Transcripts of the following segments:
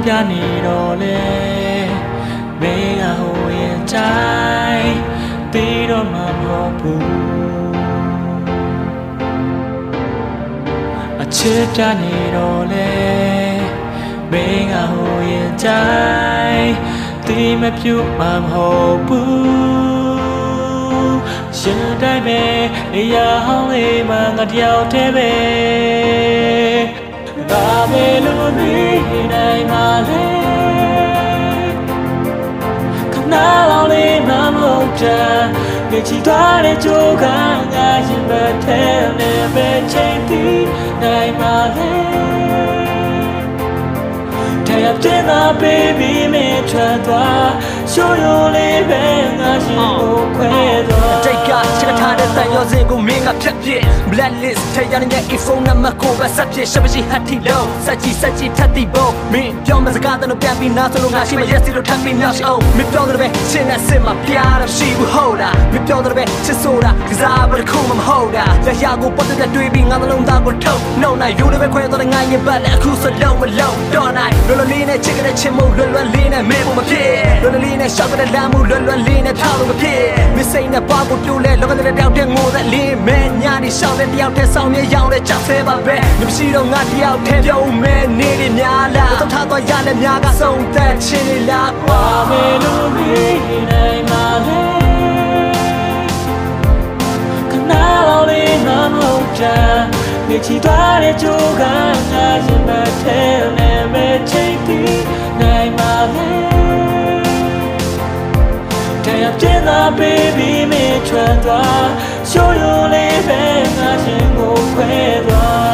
ပြနေတော့လေမင်းကဟိုရဲ့တိုင်းပြီးတော့မှမဟုတ်ဘူးအချစ်ပြနေတော့လေမင်းကဟိုရဲ့တိုင်းဒီမပြူမှမဟုတ်ဘူးရှင်တိုင်းပဲနေရာဟောင်းလေးမှငါတယောက်တည်းပဲဒါပဲလို့နေနိုင်မှလေခဏလောက်လေးမှမဟုတ်ချင်နေချီသွားတဲ့ကြိုးကငါရင်မထဲနဲ့ပဲချိန်ပြီးနိုင်မှလေတဲ့တဲ့နာ baby မင်းထွက်သွားရှိုးရိုးလေးပဲငါရှင်ကိုခွဲသွားတိတ်ကချက်ထားတဲ့တန်ရောစင်ကိုမင်းကဖြတ်ပြစ် blacklist ထဲရတဲ့ iPhone နံပါတ်ကိုပဲဆက်ပြစ်ရှပရှိဟတ်တီလုံးစက်ကြီးထပ်တီပုံမင်းပြောမစကားတဲ့လို့ပြန်ပြီးနားစလို့ငါရှိမရက်စီလို့ထပ်ပြီးနောက်အောင်မင်းပြောတယ်ပဲရှင်းနဲ့စစ်မှာပြားတော့ရှိဘူးဟုတ်လားမင်းပြောတယ်ပဲချစ်ဆိုတာကစားပါခုမှမဟုတ်တာလက်ရကိုပတ်သက်တွေ့ပြီးငါနှလုံးသားကိုထုတ်နှုတ်နိုင်ယူတယ်ပဲခွဲတော့ငါရင်ပတ်လက်အခုစလုံးမလုံးတော့နိုင်လွယ်လွယ်လေးနဲ့ချစ်ကြတဲ့ချစ်မို့လွယ်လွယ်လေးနဲ့မဲဖို့မဖြစ်လွယ်လွယ်လေးနဲ့ရှောက်တဲ့လမ်းမှုလွယ်လွယ်လေးနဲ့ထားလို့မဖြစ်မစိမ့်နဲ့ပါကိုပြိုးလဲလောကတဲ့တယောက်တည်းငိုတဲ့လေးမဲညာနေရှောက်တဲ့တယောက်တည်းဆောင်နေရောင်းတဲ့ချက်ဆဲပါပဲမရှိတော့ငါတယောက်တည်းပြုံးမဲနေနေများလားတော့ထားတော့ရလဲများကဆုံးသက်ချင်းနေလားပါမေလို့ပြီးနိုင်မှလေခဏလောက်လေးငါမဟုတ်ချင်နေချီသွားတဲ့ကြိုးကငါရင်မထဲနဲ့ပဲချိန်ပြီးနိုင်မှလေတဲ့တဲ့နာ baby မင်းထွက်သွားရှိုးရိုးလေးပဲငါရှင်ကိုခွဲသွား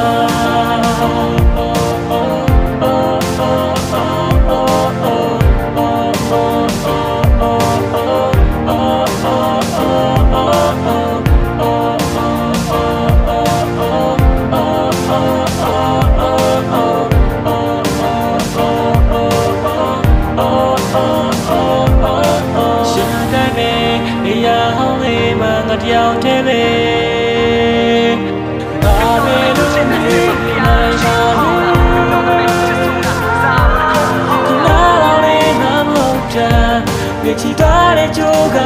တယောက်တည်းပဲဒါပဲလို့နေနိုင်ပါလေခဏလောက်လေးငါမဟုတ်ချင်ပြချီသွားတဲ့ကြိုးက